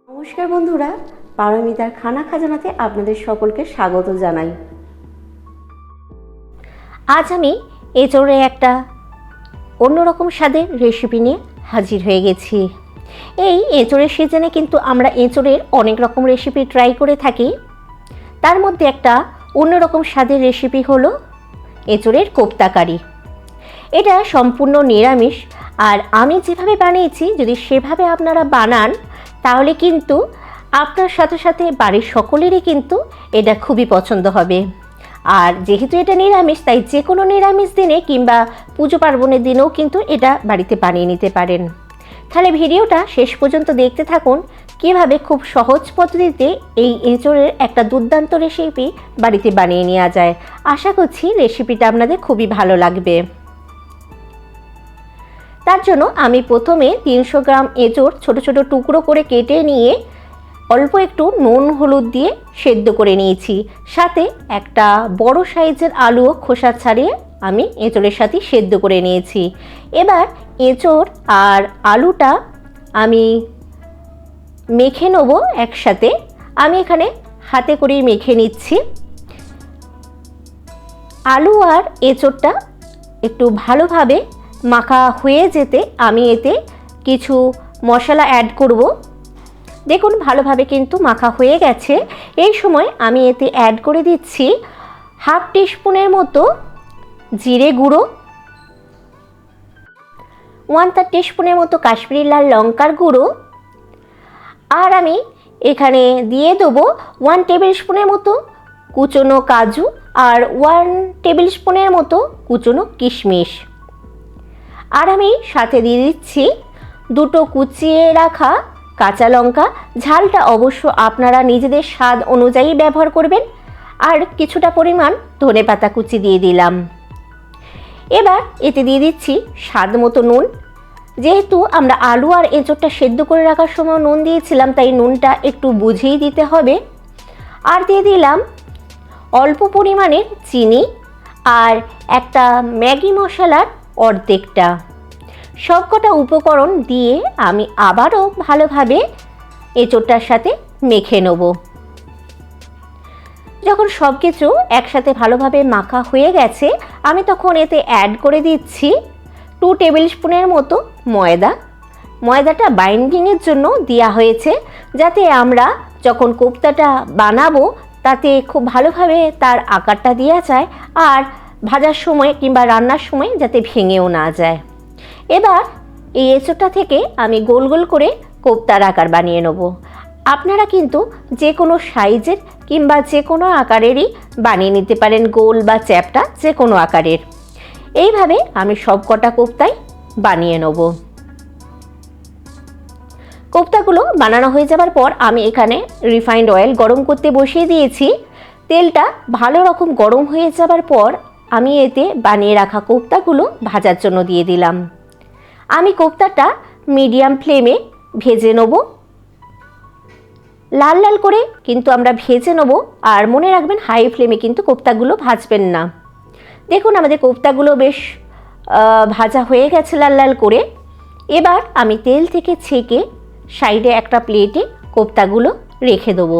নমস্কার বন্ধুরা, পারমিতার খানা খাজানাতে আপনাদের সকলকে স্বাগত জানাই। আজ আমি এঁচোড়ে একটা অন্যরকম স্বাদের রেসিপি নিয়ে হাজির হয়ে গেছি। এই এঁচোড়ের সিজনে কিন্তু আমরা এঁচোড়ের অনেক রকম রেসিপি ট্রাই করে থাকি। তার মধ্যে একটা অন্যরকম স্বাদের রেসিপি হলো এঁচোড়ের কোপ্তা কারি। এটা সম্পূর্ণ নিরামিষ, আর আমি যেভাবে বানিয়েছি যদি সেভাবে আপনারা বানান তাহলে কিন্তু আপনার সাথে সাথে বাড়ির সকলেরই কিন্তু এটা খুবই পছন্দ হবে। আর যেহেতু এটা নিরামিষ, তাই যে কোনো নিরামিষ দিনে কিংবা পুজো পার্বণের দিনেও কিন্তু এটা বাড়িতে বানিয়ে নিতে পারেন। তাহলে ভিডিওটা শেষ পর্যন্ত দেখতে থাকুন, কীভাবে খুব সহজ পদ্ধতিতে এই এঁচোড়ের একটা দুর্দান্ত রেসিপি বাড়িতে বানিয়ে নেওয়া যায়। আশা করছি রেসিপিটা আপনাদের খুবই ভালো লাগবে। তার জন্য আমি প্রথমে 300 গ্রাম এঁচোড় ছোট ছোট টুকরো করে কেটে নিয়ে অল্প একটু নুন হলুদ দিয়ে সেদ্ধ করে নিয়েছি। সাথে একটা বড় সাইজের আলুও খোসা ছাড়িয়ে আমি এঁচোড়ের সাথে সেদ্ধ করে নিয়েছি। এবার এঁচোড় আর আলুটা আমি মেখে নেব একসাথে। আমি এখানে হাতে করেই মেখে নিচ্ছি। আলু আর এঁচোড়টা একটু ভালোভাবে মাখা হয়ে যেতে আমি এতে কিছু মশলা অ্যাড করব। দেখুন ভালোভাবে কিন্তু মাখা হয়ে গেছে। এই সময় আমি এতে অ্যাড করে দিচ্ছি হাফ টিস্পুনের মতো জিরে গুঁড়ো, 1/3 টিস্পুনের মতো কাশ্মীরি লাল লঙ্কার গুঁড়ো, আর আমি এখানে দিয়ে দেবো 1 টেবিল স্পুনের মতো কুচনো কাজু আর 1 টেবিল স্পুনের মতো কুচনো কিশমিশ। আর আমি সাথে দিয়ে দিচ্ছি 2টো কুচিয়ে রাখা কাঁচা লঙ্কা। ঝালটা অবশ্য আপনারা নিজেদের স্বাদ অনুযায়ী ব্যবহার করবেন। আর কিছুটা পরিমাণ ধনেপাতা কুচি দিয়ে দিলাম। এবার এতে দিয়ে দিচ্ছি স্বাদ মতো নুন। যেহেতু আমরা আলু আর এঁচোড়টা সেদ্ধ করে রাখার সময় নুন দিয়েছিলাম, তাই নুনটা একটু বুঝেই দিতে হবে। আর দিয়ে দিলাম অল্প পরিমাণের চিনি আর একটা ম্যাগি মশলার অর্ধেকটা। সবকটা উপকরণ দিয়ে আমি আবারও ভালোভাবে এঁচোড়টার সাথে মেখে নেব। যখন সব কিছু একসাথে ভালোভাবে মাখা হয়ে গেছে, আমি তখন এতে অ্যাড করে দিচ্ছি 2 টেবিল স্পুনের মতো ময়দা। ময়দাটা বাইন্ডিংয়ের জন্য দেওয়া হয়েছে, যাতে আমরা যখন কোপ্তাটা বানাবো তাতে খুব ভালোভাবে তার আকারটা দেওয়া যায়, আর ভাজার সময় কিংবা রান্নার সময় যাতে ভেঙেও না যায়। এবার এই এঁচোড়টা থেকে আমি গোল গোল করে কোপ্তার আকার বানিয়ে নেব। আপনারা কিন্তু যে কোনো সাইজের কিংবা যে কোনো আকারেরই বানিয়ে নিতে পারেন, গোল বা চ্যাপ্টা যে কোনো আকারের। এইভাবে আমি সব কটা কোপ্তাই বানিয়ে নেব। কোপ্তাগুলো বানানো হয়ে যাবার পর আমি এখানে রিফাইন্ড অয়েল গরম করতে বসিয়ে দিয়েছি। তেলটা ভালো রকম গরম হয়ে যাবার পর আমি এতে বানিয়ে রাখা কোপ্তাগুলো ভাজার জন্য দিয়ে দিলাম। আমি কোপ্তাটা মিডিয়াম ফ্লেমে ভেজে নেব। লাল লাল করে কিন্তু আমরা ভেজে নেব। আর মনে রাখবেন, হাই ফ্লেমে কিন্তু কোপ্তাগুলো ভাজবেন না। দেখুন আমাদের কোপ্তাগুলো বেশ ভাজা হয়ে গেছে লাল লাল করে। এবার আমি তেল থেকে ছেঁকে সাইডে একটা প্লেটে কোপ্তাগুলো রেখে দেবো।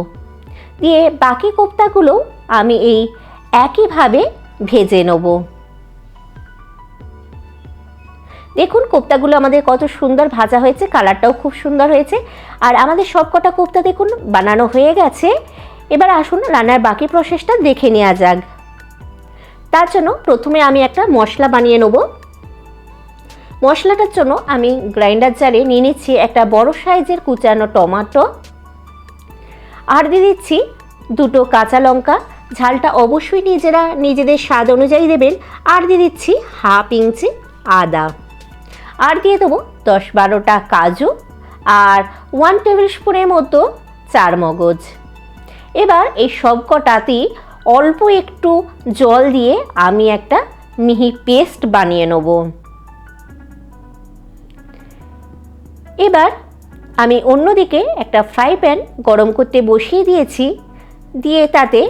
দিয়ে বাকি কোপ্তাগুলো আমি এই একইভাবে ভেজে নেব। দেখুন কোপ্তাগুলো আমাদের কত সুন্দর ভাজা হয়েছে, কালারটাও খুব সুন্দর হয়েছে। আর আমাদের সব কটা কোপ্তা দেখুন বানানো হয়ে গেছে। এবার আসুন রান্নার বাকি প্রসেসটা দেখে নেওয়া যাক। তার জন্য প্রথমে আমি একটা মশলা বানিয়ে নেব। মশলাটার জন্য আমি গ্রাইন্ডার জারে নিয়ে নিচ্ছি একটা বড় সাইজের কুচানো টমেটো, আর দিয়ে দিচ্ছি 2টো কাঁচা লঙ্কা। ঝালটা অবশ্যই নিজেরা নিজেদের স্বাদ অনুযায়ী দেবেন। আর দিয়ে দিচ্ছি হাফ ইঞ্চি আদা, আর দিয়ে দেবো 10-12টা কাজু আর 1 টেবিল স্পুনের মতো চারমগজ। এবার এই সব কটাতেই অল্প একটু জল দিয়ে আমি একটা মিহি পেস্ট বানিয়ে নেব। এবার আমি অন্যদিকে একটা ফ্রাই প্যান গরম করতে বসিয়ে দিয়েছি। দিয়ে তাতে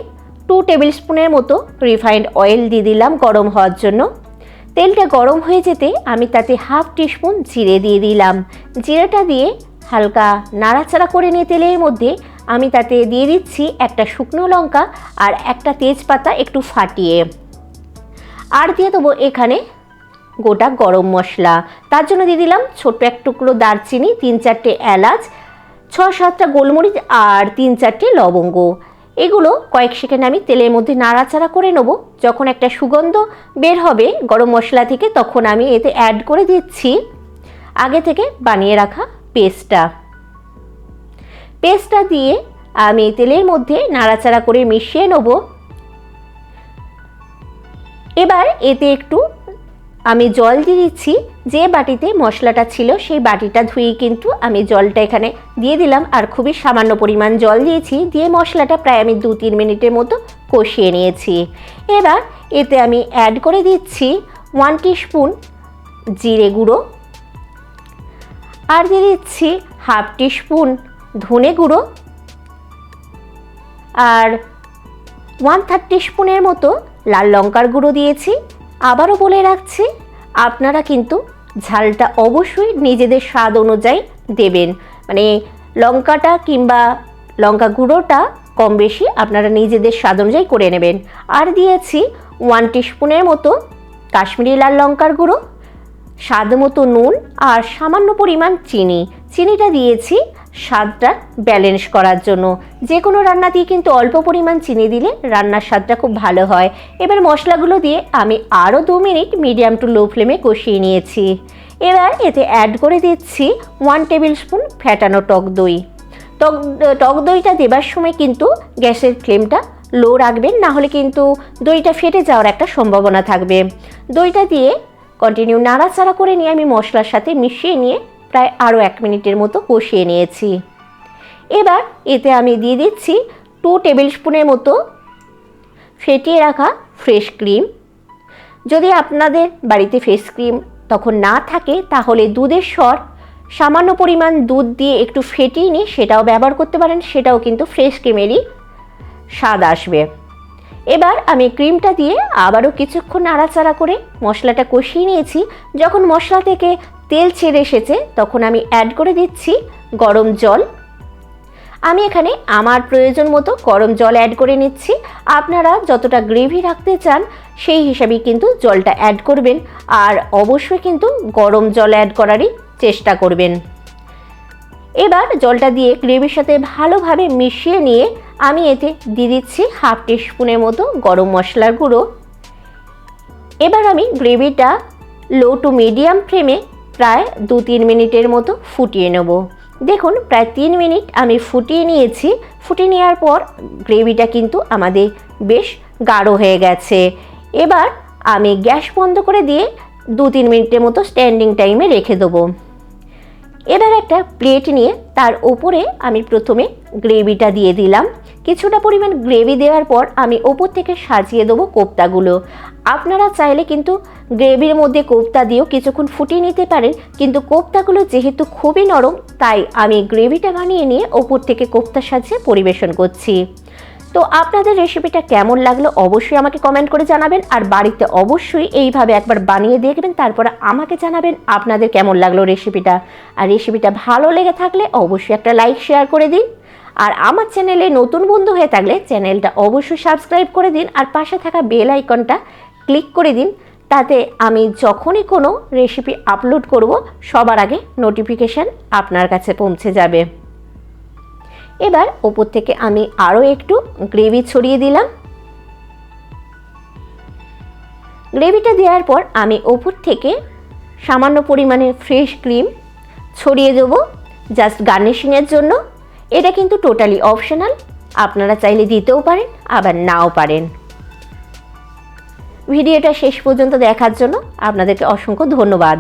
2 টেবিল স্পুনের মতো রিফাইন্ড অয়েল দিয়ে দিলাম গরম হওয়ার জন্য। তেলটা গরম হয়ে যেতে আমি তাতে হাফ টিস্পুন জিরে দিয়ে দিলাম। জিরেটা দিয়ে হালকা নাড়াচাড়া করে নিয়ে তেলের মধ্যে আমি তাতে দিয়ে দিচ্ছি একটা শুকনো লঙ্কা আর একটা তেজপাতা একটু ফাটিয়ে। আর দিয়ে দেবো এখানে গোটা গরম মশলা। তার জন্য দিয়ে দিলাম ছোট্ট এক টুকরো দারচিনি, 3-4টে এলাচ, 6-7টা গোলমরিচ আর 3-4টে লবঙ্গ। এগুলো কয়েক সেকেন্ড আমি তেলের মধ্যে নাড়াচাড়া করে নেব। যখন একটা সুগন্ধ বের হবে গরম মশলা থেকে, তখন আমি এতে অ্যাড করে দিচ্ছি আগে থেকে বানিয়ে রাখা পেস্টটা দিয়ে আমি তেলের মধ্যে নাড়াচাড়া করে মিশিয়ে নেব। এবার এতে একটু আমি জল দিয়ে দিচ্ছি। যে বাটিতে মশলাটা ছিল সেই বাটিটা ধুয়ে কিন্তু আমি জলটা এখানে দিয়ে দিলাম, আর খুবই সামান্য পরিমাণ জল দিয়েছি। দিয়ে মশলাটা প্রায় আমি 2-3 মিনিটের মতো কষিয়ে নিয়েছি। এবার এতে আমি অ্যাড করে দিচ্ছি 1 টিস্পুন জিরে গুঁড়ো, আর দিয়ে দিচ্ছি 1/2 টিস্পুন ধনে গুঁড়ো, আর 1/3 টিস্পুনের মতো লাল লঙ্কার গুঁড়ো দিয়েছি। আবারও বলে রাখছি, আপনারা কিন্তু ঝালটা অবশ্যই নিজেদের স্বাদ অনুযায়ী দেবেন। মানে লঙ্কাটা কিংবা লঙ্কা গুঁড়োটা কম বেশি আপনারা নিজেদের স্বাদ অনুযায়ী করে নেবেন। আর দিয়েছি 1 টিস্পুনের মতো কাশ্মীরি লাল লঙ্কার গুঁড়ো, স্বাদ মতো নুন আর সামান্য পরিমাণ চিনিটা দিয়েছি স্বাদটা ব্যালেন্স করার জন্য। যে কোনো রান্নাতেই কিন্তু অল্প পরিমাণ চিনি দিলে রান্নার স্বাদটা খুব ভালো হয়। এবার মশলাগুলো দিয়ে আমি আরও 2 মিনিট মিডিয়াম টু লো ফ্লেমে কষিয়ে নিয়েছি। এবার এতে অ্যাড করে দিচ্ছি 1 টেবিল স্পুন ফ্যাটানো টক দই। টক দইটা দেবার সময় কিন্তু গ্যাসের ফ্লেমটা লো রাখবেন, না হলে কিন্তু দইটা ফেটে যাওয়ার একটা সম্ভাবনা থাকবে। দইটা দিয়ে কন্টিনিউ নাড়াচাড়া করে নিয়ে আমি মশলার সাথে মিশিয়ে নিয়ে প্রায় আরও 1 মিনিটের মতো কষিয়ে নিয়েছি। এবার এতে আমি দিয়ে দিচ্ছি 2 টেবিল স্পুনের মতো ফেটিয়ে রাখা ফ্রেশ ক্রিম। যদি আপনাদের বাড়িতে ফ্রেশ ক্রিম তখন না থাকে, তাহলে দুধের স্বর সামান্য পরিমাণ দুধ দিয়ে একটু ফেটিয়ে নিয়ে সেটাও ব্যবহার করতে পারেন, সেটাও কিন্তু ফ্রেশ ক্রিমেরই স্বাদ আসবে। এবার আমি ক্রিমটা দিয়ে আবারও কিছুক্ষণ নাড়াচাড়া করে মশলাটা কষিয়ে নিয়েছি। যখন মশলা থেকে তেল ছেড়ে এসেছে তখন আমি অ্যাড করে দিচ্ছি গরম জল। আমি এখানে আমার প্রয়োজন মতো গরম জল অ্যাড করে নিচ্ছি। আপনারা যতটা গ্রেভি রাখতে চান সেই হিসাবেই কিন্তু জলটা অ্যাড করবেন, আর অবশ্যই কিন্তু গরম জল অ্যাড করারই চেষ্টা করবেন। এবার জলটা দিয়ে গ্রেভির সাথে ভালোভাবে মিশিয়ে নিয়ে আমি এতে দিয়ে দিচ্ছি 1/2 টিস্পুনের মতো গরম মশলার গুঁড়ো। এবার আমি গ্রেভিটা লো টু মিডিয়াম ফ্লেমে প্রায় 2-3 মিনিটের মতো ফুটিয়ে নেব। দেখুন প্রায় 3 মিনিট আমি ফুটিয়ে নিয়েছি। ফুটিয়ে নেওয়ার পর গ্রেভিটা কিন্তু আমাদের বেশ গাঢ় হয়ে গেছে। এবার আমি গ্যাস বন্ধ করে দিয়ে 2-3 মিনিটের মতো স্ট্যান্ডিং টাইমে রেখে দেবো। এবার একটা প্লেট নিয়ে তার ওপরে আমি প্রথমে গ্রেভিটা দিয়ে দিলাম। কিছুটা পরিমাণ গ্রেভি দেওয়ার পর আমি ওপর থেকে সাজিয়ে দেবো কোপ্তাগুলো। আপনারা চাইলে কিন্তু গ্রেভির মধ্যে কোপ্তা দিয়েও কিছুক্ষণ ফুটিয়ে নিতে পারেন, কিন্তু কোপ্তাগুলো যেহেতু খুবই নরম তাই আমি গ্রেভিটা বানিয়ে নিয়ে ওপর থেকে কোপ্তা সাজিয়ে পরিবেশন করছি। তো আপনাদের রেসিপিটা কেমন লাগলো অবশ্যই আমাকে কমেন্ট করে জানাবেন, আর বাড়িতে অবশ্যই এইভাবে একবার বানিয়ে দেখবেন, তারপরে আমাকে জানাবেন আপনাদের কেমন লাগলো রেসিপিটা। আর রেসিপিটা ভালো লেগে থাকলে অবশ্যই একটা লাইক শেয়ার করে দিন, আর আমার চ্যানেলে নতুন বন্ধু হয়ে থাকলে চ্যানেলটা অবশ্যই সাবস্ক্রাইব করে দিন, আর পাশে থাকা বেল আইকনটা ক্লিক করে দিন। তাতে আমি যখনই কোনো রেসিপি আপলোড করব সবার আগে নোটিফিকেশান আপনার কাছে পৌঁছে যাবে। এবার ওপর থেকে আমি আরও একটু গ্রেভি ছড়িয়ে দিলাম। গ্রেভিটা দেওয়ার পর আমি ওপর থেকে সামান্য পরিমাণে ফ্রেশ ক্রিম ছড়িয়ে দেব জাস্ট গার্নিশিংয়ের জন্য। এটা কিন্তু টোটালি অপশনাল, আপনারা চাইলে দিতেও পারেন আবার নাও পারেন। ভিডিওটা শেষ পর্যন্ত দেখার জন্য আপনাদেরকে অসংখ্য ধন্যবাদ।